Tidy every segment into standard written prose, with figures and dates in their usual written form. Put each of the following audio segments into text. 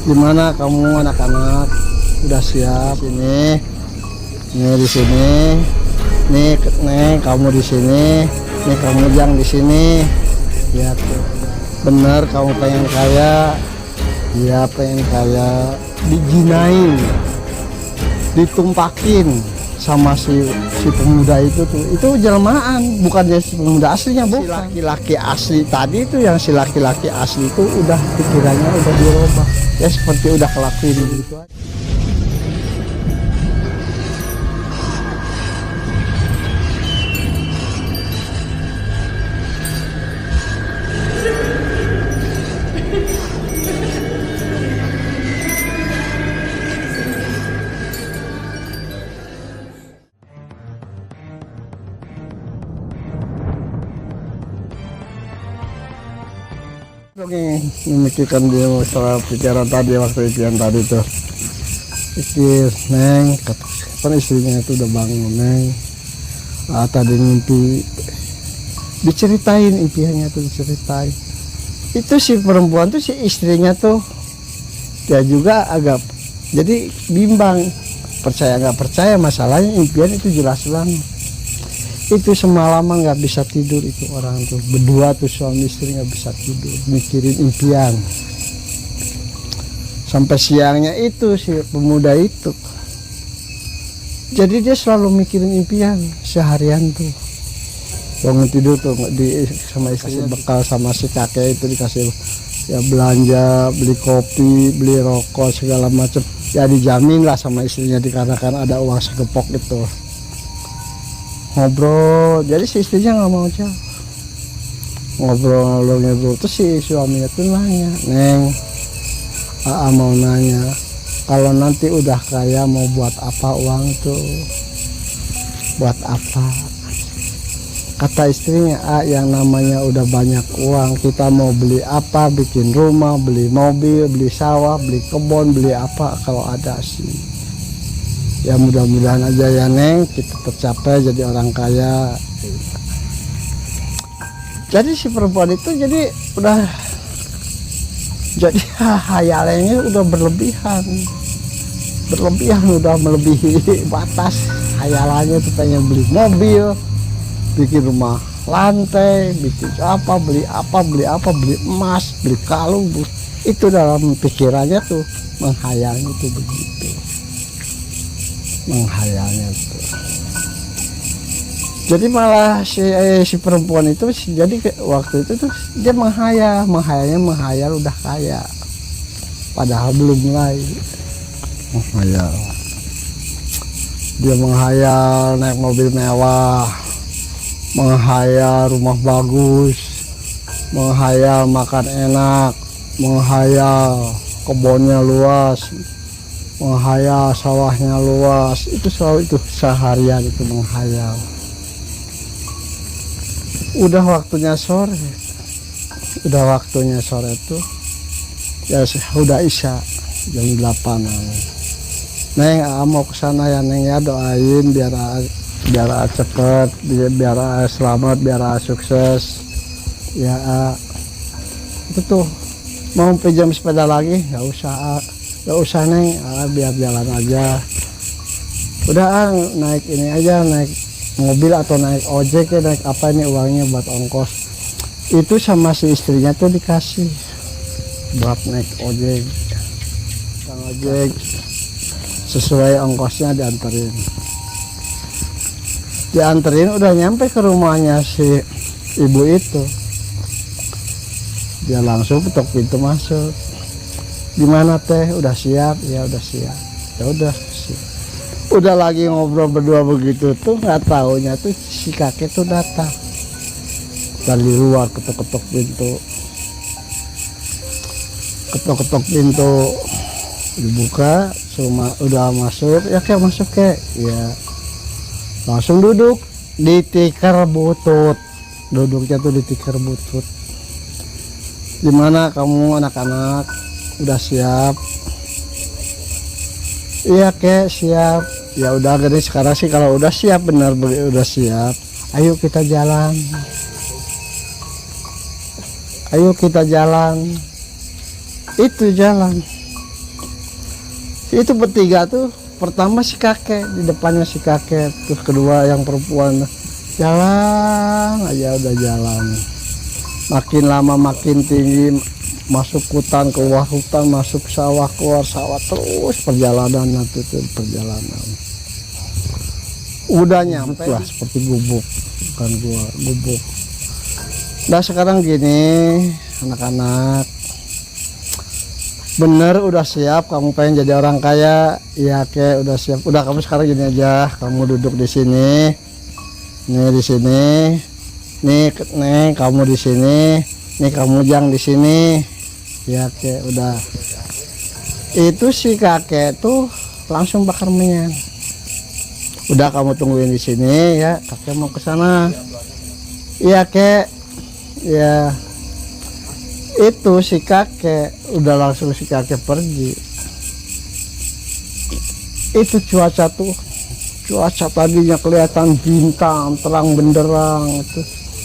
Gimana kamu anak-anak? Udah siap? Sini. Nih di sini. Nih kamu di sini. Nih kamu Jang di sini. Ya tuh. Bener kamu pengen kaya. Iya pengen kaya. Dijinain. Ditumpakin sama si pemuda itu tuh. Itu jelmaan, bukannya si pemuda aslinya, bukan. Si laki-laki asli tadi itu, yang si laki-laki asli itu udah pikirannya udah dirubah. Ya seperti udah kelakuin gitu aja. Oke, memikirkan dia masalah pikiran tadi waktu itu yang tadi tuh. Pikir, Neng, kapan istrinya itu udah bangun, Neng. Tadi mimpi, diceritain impiannya tuh, diceritain. Itu si perempuan tuh, si istrinya tuh, dia juga agak, jadi bimbang, percaya nggak percaya, masalahnya impian itu jelas banget. Itu semalaman nggak bisa tidur itu orang tuh, berdua tuh suami istri nggak bisa tidur mikirin impian. Sampai siangnya itu si pemuda itu, jadi dia selalu mikirin impian seharian tuh. Bangun tidur tuh sama istri bekal, sama si kakek itu dikasih ya belanja, beli kopi, beli rokok segala macam, ya dijamin lah sama istrinya dikarenakan ada uang segepok itu. Ngobrol, jadi si istrinya nggak mau jawab. Ngobrol terus si suaminya tuh nanya, Neng, mau nanya, kalau nanti udah kaya mau buat apa uang tuh? Buat apa? Kata istrinya, yang namanya udah banyak uang, kita mau beli apa? Bikin rumah, beli mobil, beli sawah, beli kebun, beli apa kalau ada sih. Ya mudah-mudahan aja ya Neng, kita tercapai jadi orang kaya. Jadi si perempuan itu jadi udah, jadi hayalannya udah berlebihan, udah melebihi batas. Hayalannya tuh pengen beli mobil, bikin rumah lantai, bikin apa, beli emas, beli kalung. Itu dalam pikirannya tuh, menghayalnya tuh begitu. Menghayalnya tuh. Jadi malah si perempuan itu jadi waktu itu tuh dia menghayal udah kaya, padahal belum mulai menghayal. Dia menghayal naik mobil mewah, menghayal rumah bagus, menghayal makan enak, menghayal kebunnya luas, menghayal sawahnya luas. Itu selalu itu seharian itu menghayal. Udah waktunya sore tuh ya udah isya jam 8. Neng, mau kesana ya Neng ya, doain biar cepet, biar selamat, biar sukses ya. Itu tuh mau pinjam sepeda lagi nggak usah Neng, biar jalan aja. Udah naik ini aja, naik mobil atau naik ojek ya, naik apa ini uangnya buat ongkos. Itu sama si istrinya tuh dikasih buat naik ojek. Kang ojek sesuai ongkosnya dianterin, udah nyampe ke rumahnya si ibu itu. Dia langsung ketok pintu masuk. Gimana teh, udah siap? Ya udah siap. Ya udah siap. Udah lagi ngobrol berdua begitu tuh, nggak taunya tuh si kakek tuh datang dari luar, ketok-ketok pintu, dibuka, udah masuk ya, kayak masuk kek ya, langsung duduk di tikar butut, duduknya tuh di tikar butut. Gimana kamu anak-anak, udah siap? Iya kek, siap. Ya udah, gini sekarang sih kalau udah siap, benar udah siap, ayo kita jalan. Itu jalan Itu bertiga tuh, pertama si kakek, di depannya si kakek, terus kedua yang perempuan. Jalan aja udah jalan. Makin lama makin tinggi, masuk hutan, keluar hutan, masuk sawah, keluar sawah, terus perjalanan itu tuh perjalanan. Udah nyampe lah seperti gubuk, bukan gua, gubuk. Nah sekarang gini, anak-anak, bener udah siap kamu pengen jadi orang kaya? Iya kek, udah siap. Udah kamu sekarang gini aja, kamu duduk di sini, nih di sini, nih kamu di sini, nih kamu jang di sini. Ya kek, udah. Itu si kakek tuh langsung bakar menyan. Udah kamu tungguin di sini ya, kakek mau ke sana. Iya kek, ya. Itu si kakek udah langsung si kakek pergi. Itu cuaca tuh, cuaca tadinya kelihatan bintang terang benderang,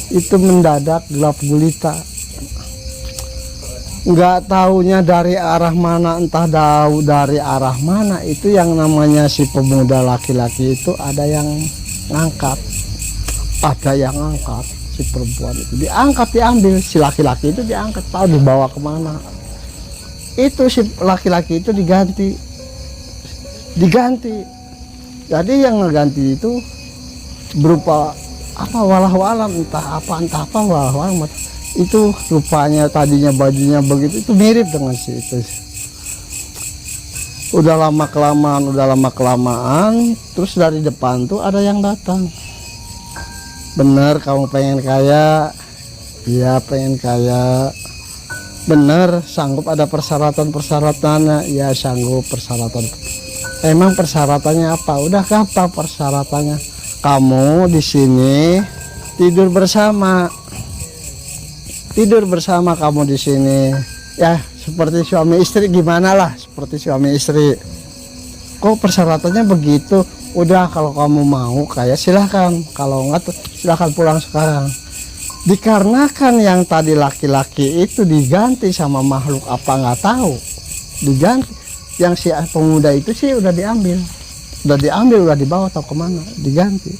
itu mendadak gelap gulita. Nggak taunya dari arah mana, entah dari arah mana, itu yang namanya si pemuda laki-laki itu ada yang ngangkat, si perempuan itu diangkat, diambil, si laki-laki itu diangkat, tahu dibawa kemana. Itu si laki-laki itu diganti. Jadi yang ngeganti itu berupa apa, walah-walam, entah apa walah-walam. Itu rupanya tadinya bajunya begitu, itu mirip dengan si itu. Udah lama kelamaan, terus dari depan tuh ada yang datang. Bener kamu pengen kaya? Iya pengen kaya. Bener, sanggup ada persyaratan-persyaratannya? Iya sanggup persyaratan. Emang persyaratannya apa? Udah gampang persyaratannya. Kamu di sini tidur bersama kamu di sini. Ya seperti suami istri, gimana lah, seperti suami istri. Kok persyaratannya begitu? Udah kalau kamu mau kayak silahkan, kalau enggak silahkan pulang sekarang. Dikarenakan yang tadi laki-laki itu diganti sama makhluk apa nggak tahu, diganti. Yang si pemuda itu sih udah diambil, udah dibawa tahu kemana, diganti.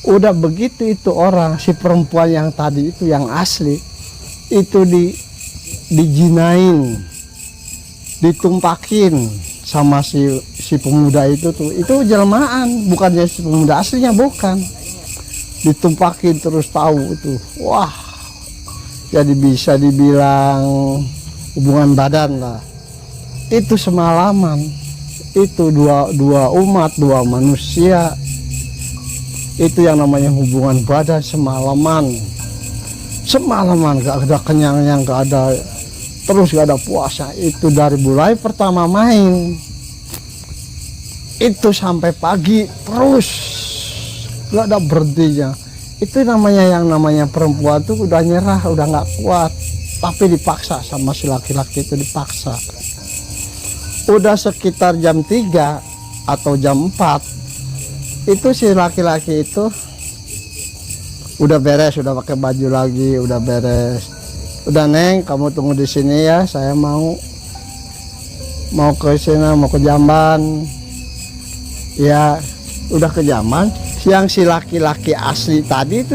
Udah begitu itu orang, si perempuan yang tadi itu yang asli itu dijinain, ditumpakin sama si pemuda itu tuh. Itu jelmaan, bukannya si pemuda aslinya, bukan. Ditumpakin terus, tahu itu. Wah, jadi bisa dibilang hubungan badan lah. Itu semalaman. Itu dua umat, dua manusia. Itu yang namanya hubungan badan semalaman, gak ada kenyangnya, gak ada, terus gak ada puasa. Itu dari mulai pertama main itu sampai pagi terus, gak ada berhentinya. Itu yang namanya perempuan tuh udah nyerah, udah gak kuat, tapi dipaksa sama si laki-laki itu, dipaksa. Udah sekitar jam 3 atau jam 4 itu si laki-laki itu udah beres, udah pakai baju lagi, udah beres. Udah Neng, kamu tunggu di sini ya, saya mau ke sini, mau ke jamban. Ya, udah ke jamban. Yang si laki-laki asli tadi itu,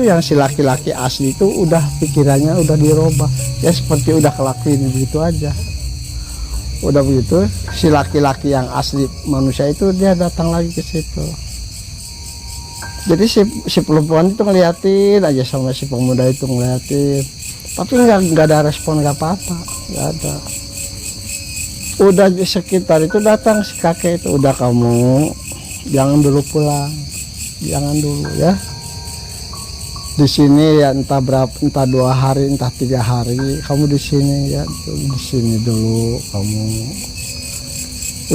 udah pikirannya udah dirubah. Ya seperti udah kelakuin begitu aja. Udah begitu, si laki-laki yang asli manusia itu dia datang lagi ke situ. Jadi si perempuan itu ngeliatin aja sama si pemuda itu, ngeliatin, tapi nggak ada respon, nggak apa-apa, nggak ada. Udah di sekitar itu datang si kakek itu, udah kamu jangan dulu pulang, jangan dulu ya. Di sini ya entah 2 hari, entah 3 hari, kamu di sini ya, di sini dulu kamu.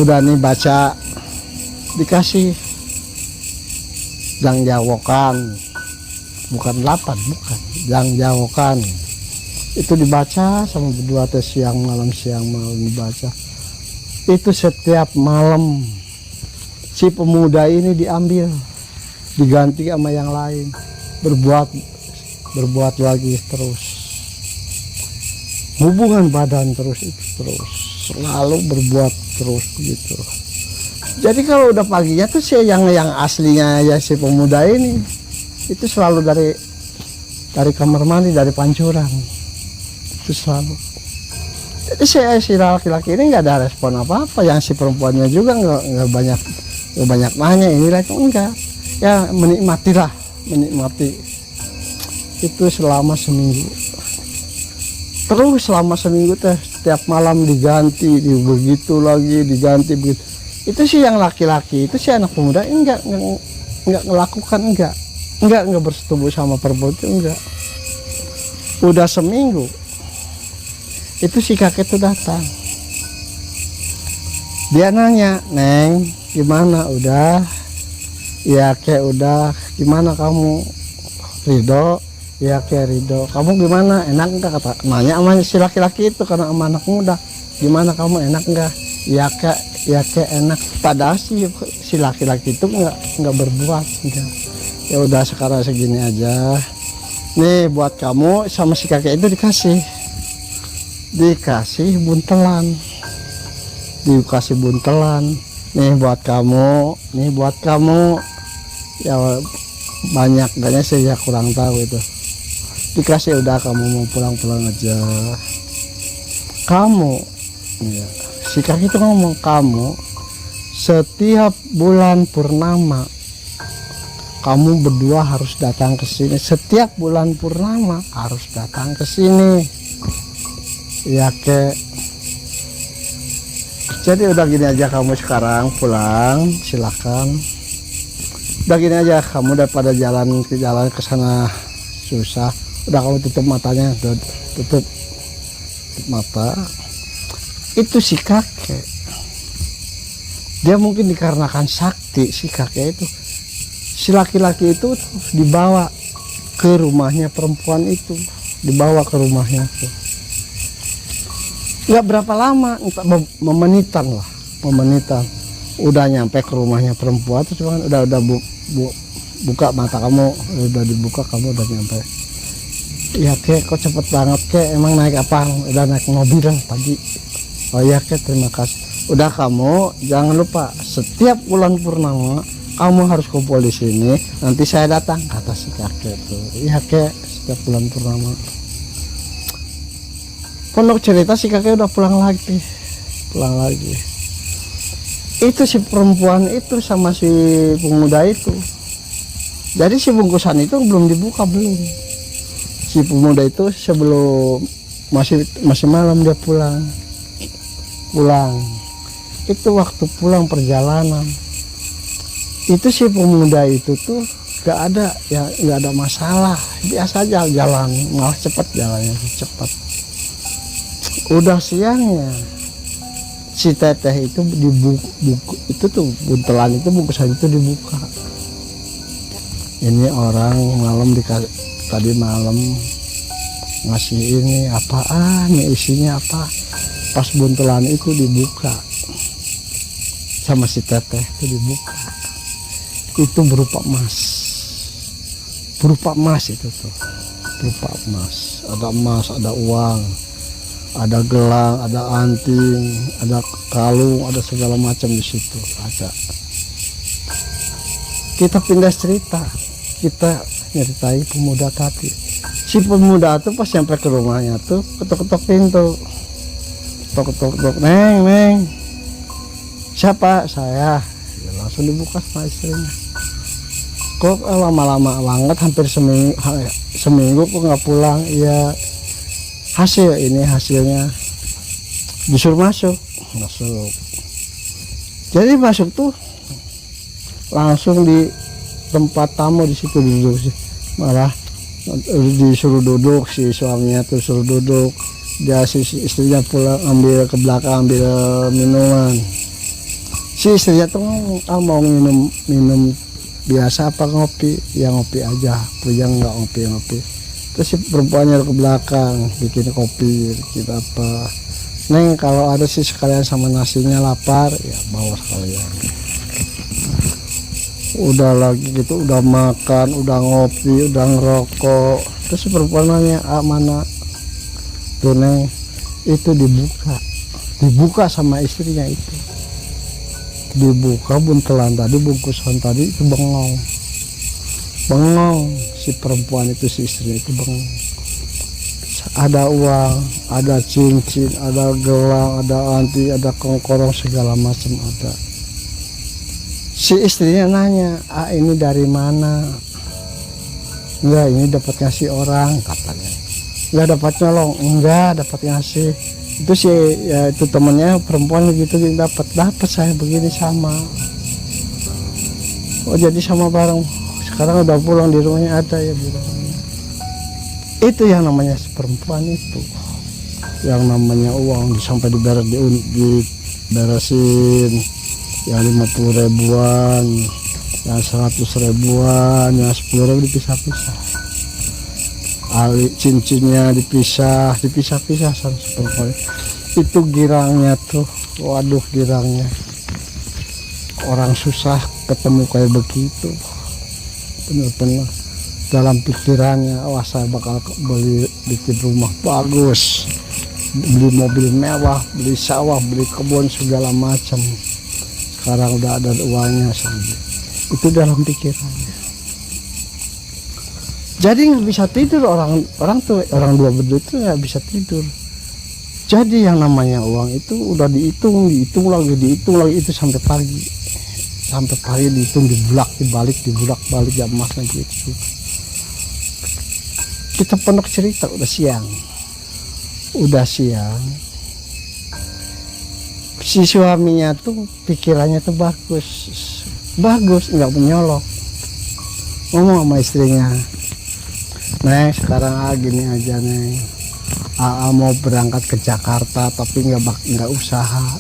Udah nih baca, dikasih jang jawokan, bukan 8, bukan jang jawokan. Itu dibaca sama berdua teh, siang malam dibaca. Itu setiap malam si pemuda ini diambil, diganti sama yang lain, berbuat lagi terus, hubungan badan terus, itu terus. selalu berbuat terus begitu. Jadi kalau udah paginya tuh sih yang aslinya ya si pemuda ini itu selalu dari kamar mandi, dari pancuran itu selalu. Jadi si laki-laki ini nggak ada respon apa-apa, yang si perempuannya juga nggak banyak nanya ini lagi, enggak, ya menikmati itu selama seminggu. Terus selama seminggu teh setiap malam diganti, begitu lagi diganti begitu. Itu sih yang laki-laki, itu sih anak pemuda enggak melakukan, enggak bersetubuh sama perempuan itu, enggak. Udah seminggu itu si kakek itu datang, dia nanya, "Neng, gimana? Udah ya kek, udah gimana kamu? Ridho?" Ya kek ridho. "Kamu gimana, enak enggak?" Kata nanya sama si laki-laki itu karena sama anak muda, "Gimana kamu, enak enggak?" Ya kek enak. Padahal si laki-laki itu nggak berbuat, enggak. Ya udah sekarang segini aja, nih buat kamu. Sama si kakek itu dikasih buntelan, nih buat kamu, ya banyak gaknya saya kurang tahu itu. Dikasih, udah kamu mau pulang aja. Kamu ya, si kakek itu ngomong, "Kamu setiap bulan purnama kamu berdua harus datang ke sini. Setiap bulan purnama harus datang ke sini." Ya kek. Jadi udah gini aja, kamu sekarang pulang silakan. Udah gini aja, kamu daripada jalan ke sana susah. Udah kamu tutup matanya, tutup mata. Itu si kakek, dia mungkin dikarenakan sakti si kakek itu, si laki-laki itu dibawa ke rumahnya perempuan itu, nggak berapa lama, memenitan, udah nyampe ke rumahnya perempuan itu, cuman udah buka mata kamu, udah dibuka, kamu udah nyampe. Ya kek, kok cepet banget kek, emang naik apa? Udah naik mobil tadi. Oh ya kek, terima kasih. Udah, kamu jangan lupa setiap bulan purnama kamu harus kumpul di sini, nanti saya datang, kata si kakek tuh. Iya kek, setiap bulan purnama. Pondok cerita si kakek udah pulang lagi. Itu si perempuan itu sama si pemuda itu. Jadi si bungkusan itu belum dibuka, belum. Si pemuda itu sebelum masih malam dia pulang. Itu waktu pulang perjalanan, itu si pemuda itu tuh gak ada masalah, biasa aja jalan, malah jalannya cepat. Udah siangnya si teteh itu itu tuh buntelan itu, bungkusan itu dibuka. Ini orang tadi malam ngasih ini apaan, isinya apa. Pas buntelan itu dibuka sama si teteh, itu berupa emas itu tuh, ada emas, ada uang, ada gelang, ada anting, ada kalung, ada segala macam di situ ada. Kita pindah cerita, kita nyeritai pemuda tadi. Si pemuda tuh pas sampai ke rumahnya tuh ketok-ketok pintu, ketok-ketok, "Neng, siapa?" "Saya." Ya, langsung dibuka sama istrinya. "Kok lama-lama banget, hampir seminggu kok nggak pulang?" "Iya, hasilnya." Disuruh masuk. Jadi masuk tuh langsung di tempat tamu, di situ duduk sih, malah disuruh duduk, si suaminya tuh suruh duduk, dia si istrinya pulang ambil ke belakang, ambil minuman. Si istrinya tuh ngomong, mau minum biasa apa ngopi? Ya ngopi aja, pujang nggak ngopi. Terus si perempuannya ke belakang bikin kopi, bikin apa. "Neng, kalau ada sih sekalian sama nasinya, lapar." Ya bawa sekalian. Udah lagi gitu, udah makan, udah ngopi, udah ngerokok. Terus si perempuan nanya, "Mana?" "Tuh Neng, itu dibuka dibuka sama istrinya itu, dibuka buntelan tadi, bungkusan tadi itu bengong si perempuan itu, si istrinya itu bengong. Ada uang, ada cincin, ada gelang, ada anti, ada kongkorong, segala macam ada. Si istrinya nanya, ini dari mana? Enggak, ini dapat ngasih orang katanya. Enggak dapat nyolong, enggak dapat ngasih. Itu si ya, itu temennya perempuan begitu, dapat saya begini sama. Oh jadi sama bareng. Sekarang udah pulang, di rumahnya ada ya di rumahnya. Itu yang namanya perempuan itu, yang namanya uang sampai diberesin, yang 50 ribuan, yang 100 ribuan, yang 10 ribu dipisah-pisah, cincinnya dipisah-pisah sama perempuan. Itu girangnya tuh, waduh girangnya, orang susah ketemu kayak begitu, bener-bener dalam pikirannya, wah saya bakal bikin rumah bagus, beli mobil mewah, beli sawah, beli kebun segala macam. Sekarang udah ada uangnya saja. Itu dalam pikirannya. Jadi nggak bisa tidur orang dua berdua itu nggak bisa tidur. Jadi yang namanya uang itu udah dihitung lagi itu sampai pagi dihitung, dibalik ya emasnya gitu. Kita pondok cerita udah siang, si suaminya tuh pikirannya tuh bagus, nggak menyolok, ngomong sama istrinya, Neng sekarang gini aja Neng, mau berangkat ke Jakarta tapi nggak usaha,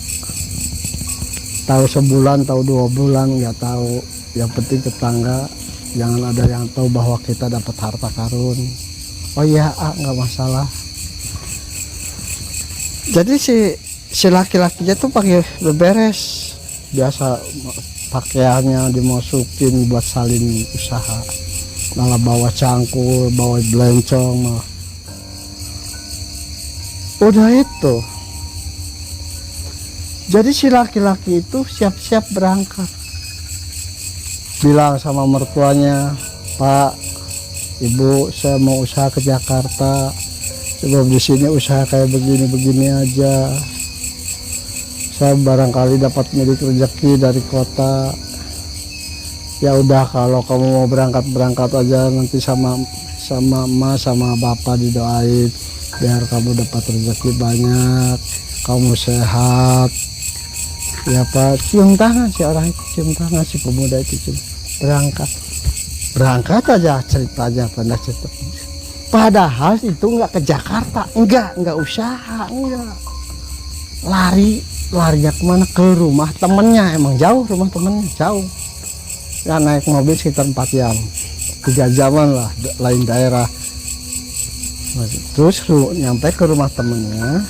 tahu sebulan tahu 2 bulan nggak tahu, yang penting tetangga jangan ada yang tahu bahwa kita dapat harta karun. Oh iya, nggak masalah. Jadi si laki-lakinya tuh pakai beberes, biasa pakaiannya dimasukin buat salin usaha, malah bawa cangkul, bawa belencong, malah. Udah itu. Jadi si laki-laki itu siap-siap berangkat, bilang sama mertuanya, Pak, Ibu, saya mau usaha ke Jakarta, sebab di sini usaha kayak begini-begini aja. Saya barangkali dapat milik rezeki dari kota. Ya udah, kalau kamu mau berangkat aja, nanti sama emas sama bapak didoain biar kamu dapat rezeki banyak, kamu sehat. Ya Pak, cium tangan si orang itu, cium tangan si pemuda itu, berangkat aja, cerita aja pada cerita. Padahal itu nggak ke Jakarta, nggak usaha, larinya kemana? Ke rumah temennya, emang jauh rumah temennya, jauh ya, naik mobil sekitar 4 jam 3 jaman lah, lain daerah. Terus nyampe ke rumah temennya,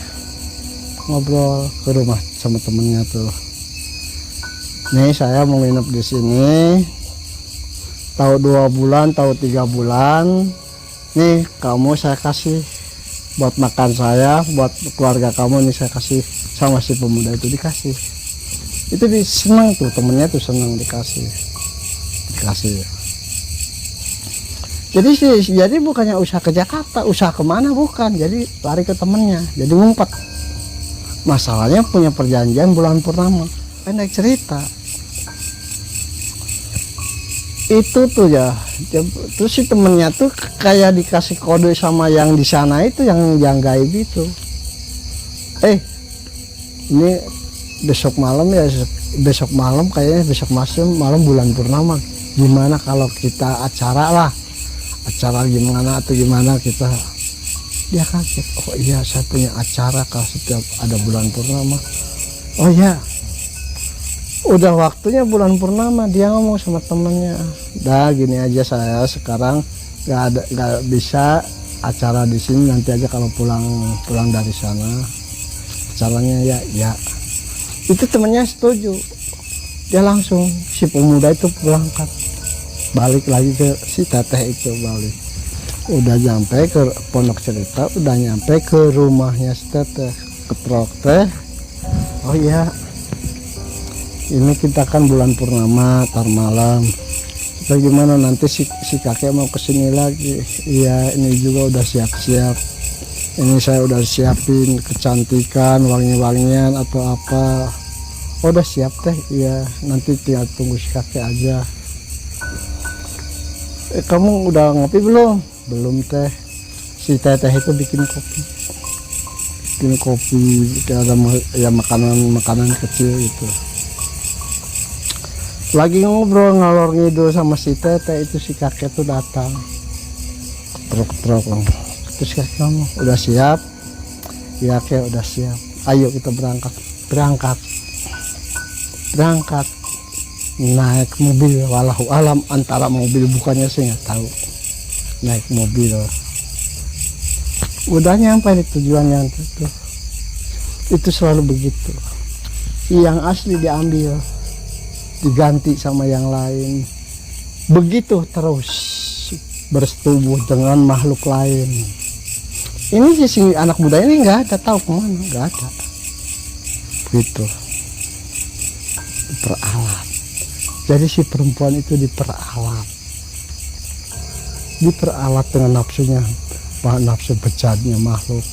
ngobrol ke rumah sama temennya tuh, nih saya mau nginep di sini, tahu 2 bulan, tahu 3 bulan, nih kamu saya kasih buat makan saya, buat keluarga kamu, nih saya kasih. Sama si pemuda itu dikasih. Itu senang tuh, temennya tuh senang dikasih. Jadi bukannya usaha ke Jakarta, usaha kemana bukan, jadi lari ke temennya, jadi ngumpet. Masalahnya punya perjanjian bulan purnama. Pendek cerita, itu tuh ya, terus si temennya tuh kayak dikasih kode sama yang di sana itu, yang gaib itu. Ini besok malam kayaknya besok malam bulan purnama, gimana kalau kita acara gimana atau gimana kita. Dia kaget, oh iya saya punya acara kalau setiap ada bulan purnama. Oh iya, udah waktunya bulan purnama. Dia ngomong sama temennya, dah gini aja, saya sekarang nggak bisa acara di sini, nanti aja kalau pulang dari sana acaranya. Ya itu temennya setuju, dia langsung si pemuda itu berangkat balik lagi ke si teteh itu. Udah nyampe ke pondok cerita, udah nyampe ke rumahnya si teteh, keprok teh oh iya, ini kita kan bulan purnama, tar malam. Bagaimana nanti si kakek mau kesini lagi? Iya, ini juga udah siap-siap. Ini saya udah siapin kecantikan, wangi-wangian atau apa. Oh, udah siap teh. Iya, nanti tinggal tunggu si kakek aja. Kamu udah ngopi belum? Belum teh. Si teteh itu bikin kopi. Ada ya makanan kecil itu. Lagi ngobrol ngalor ngidul sama si teteh, itu si kakek tuh datang truk terus kakek ngomong, udah siap? Ya kakek udah siap, ayo kita berangkat naik mobil, walau alam antara mobil bukannya saya nggak tahu, naik mobil udah nyampe di tujuannya itu selalu begitu, yang asli diambil diganti sama yang lain, begitu terus bersetubuh dengan makhluk lain. Ini si anak muda ini nggak ada tahu kemana, nggak ada gitu, diperalat. Jadi si perempuan itu diperalat dengan nafsunya, nafsu bejatnya makhluk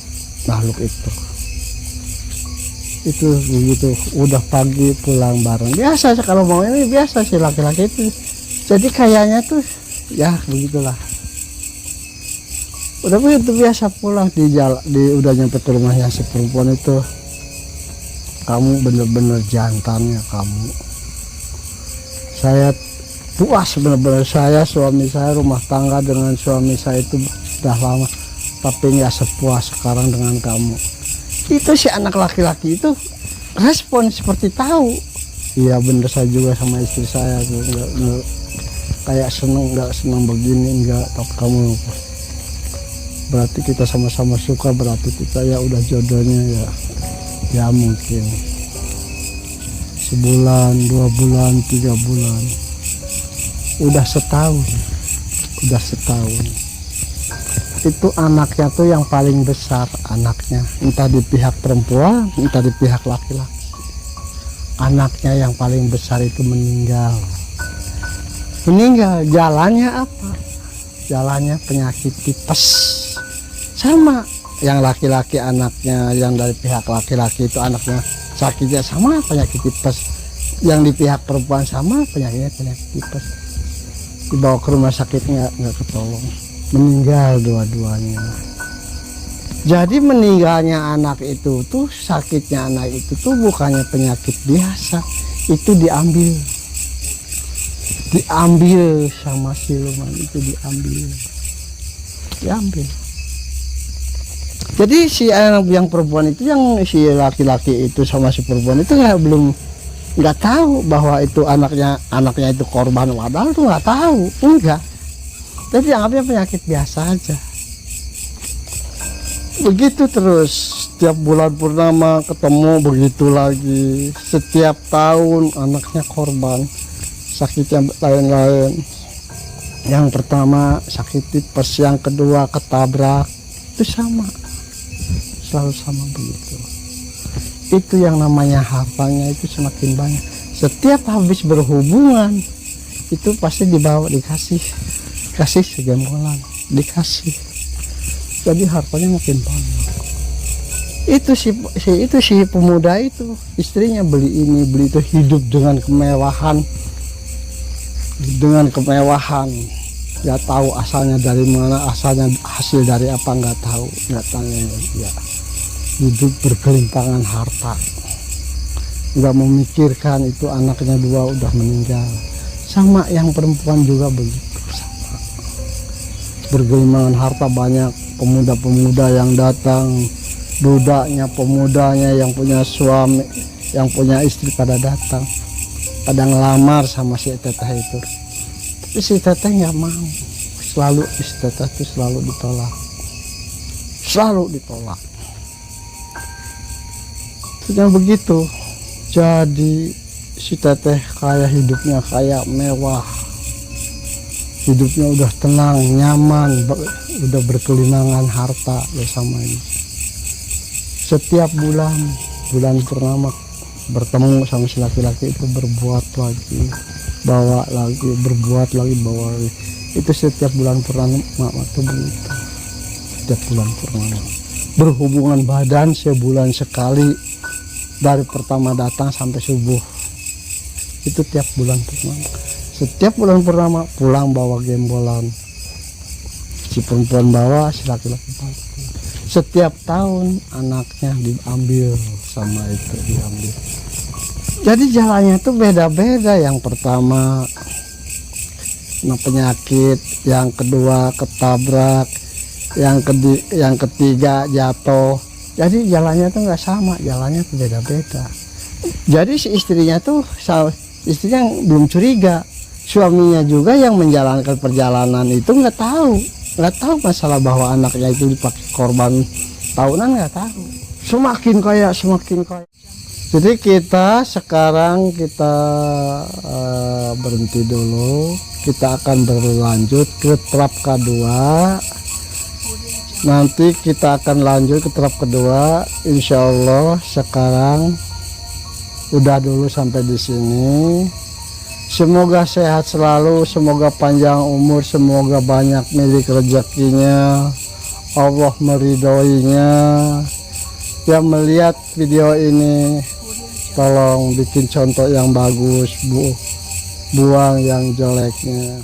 itu begitu. Udah pagi pulang bareng, biasa kalau mau ini biasa sih laki-laki itu. Jadi kayaknya tuh ya begitulah, udah begitu biasa pulang di jalan, udah nyampe ke rumahnya si perempuan itu. Kamu bener-bener jantannya kamu, saya puas bener-bener. Suami saya rumah tangga dengan suami saya itu sudah lama, tapi nggak sepuas sekarang dengan kamu. Itu si anak laki-laki itu respon seperti tahu, iya bener, saya juga sama istri saya tuh nggak kayak nggak seneng begini, enggak, tapi kamu berarti kita sama-sama suka, berarti kita ya udah jodohnya ya mungkin sebulan, 2 bulan, 3 bulan, udah setahun. Itu anaknya tuh yang paling besar, anaknya entah di pihak perempuan entah di pihak laki-laki, anaknya yang paling besar itu meninggal. Jalannya apa? Jalannya penyakit tipes. Sama yang laki-laki, anaknya yang dari pihak laki-laki itu anaknya sakitnya sama penyakit tipes, yang di pihak perempuan sama penyakit tipes. Dibawa ke rumah sakit nggak ketolong, meninggal dua-duanya. Jadi meninggalnya anak itu tuh, sakitnya anak itu tuh bukannya penyakit biasa, itu diambil sama siluman itu, diambil. Jadi si anak yang perempuan itu, yang si laki-laki itu sama si perempuan itu nggak tahu bahwa itu anaknya itu korban, padahal tuh nggak tahu, enggak. Jadi anggapnya penyakit biasa aja. Begitu terus, setiap bulan purnama ketemu begitu lagi. Setiap tahun anaknya korban, sakitnya lain-lain. Yang pertama sakit tipes, yang kedua ketabrak, itu sama, selalu sama begitu. Itu yang namanya hartanya itu semakin banyak. Setiap habis berhubungan itu pasti dibawa, dikasih segembolan, dikasih. Jadi hartanya makin banyak. Itu si pemuda itu, istrinya beli ini beli itu, hidup dengan kemewahan, nggak tahu asalnya dari mana, asalnya hasil dari apa nggak tahu, nggak tanya ya. Hidup bergelimpangan harta, nggak memikirkan itu anaknya 2 udah meninggal. Sama yang perempuan juga begitu, sama. Bergelimpangan harta, banyak pemuda-pemuda yang datang, dudaknya pemudanya yang punya suami, yang punya istri pada datang, pada ngelamar sama si teteh itu. Tapi si teteh nggak mau, si teteh itu selalu ditolak. Yang begitu, jadi si teteh kayak hidupnya kayak mewah, hidupnya udah tenang, nyaman, udah berkelimangan harta bersama ini. Setiap bulan purnama bertemu sama si laki-laki itu, berbuat lagi, bawa lagi, berbuat lagi, bawa lagi. Itu setiap bulan purnama itu begitu. Setiap bulan purnama berhubungan badan sebulan sekali, dari pertama datang sampai subuh. Itu tiap bulan purnama. Setiap bulan purnama pulang bawa gembolan, si perempuan bawa, si laki-laki bawa. Setiap tahun anaknya diambil sama itu, diambil. Jadi jalannya tuh beda-beda. Yang pertama penyakit, yang kedua ketabrak, yang ketiga jatuh. Jadi jalannya tuh nggak sama, jalannya tuh beda-beda. Jadi si istrinya tuh, istrinya belum curiga, suaminya juga yang menjalankan perjalanan itu nggak tahu masalah bahwa anaknya itu dipakai korban tahunan, nggak tahu. Semakin kaya. Jadi kita sekarang berhenti dulu, kita akan berlanjut ke trap kedua. Nanti kita akan lanjut ke trap kedua, insya Allah. Sekarang udah dulu sampai di sini. Semoga sehat selalu, semoga panjang umur, semoga banyak milik rezekinya, Allah meridhoinya. Yang melihat video ini, tolong bikin contoh yang bagus, buang yang jeleknya.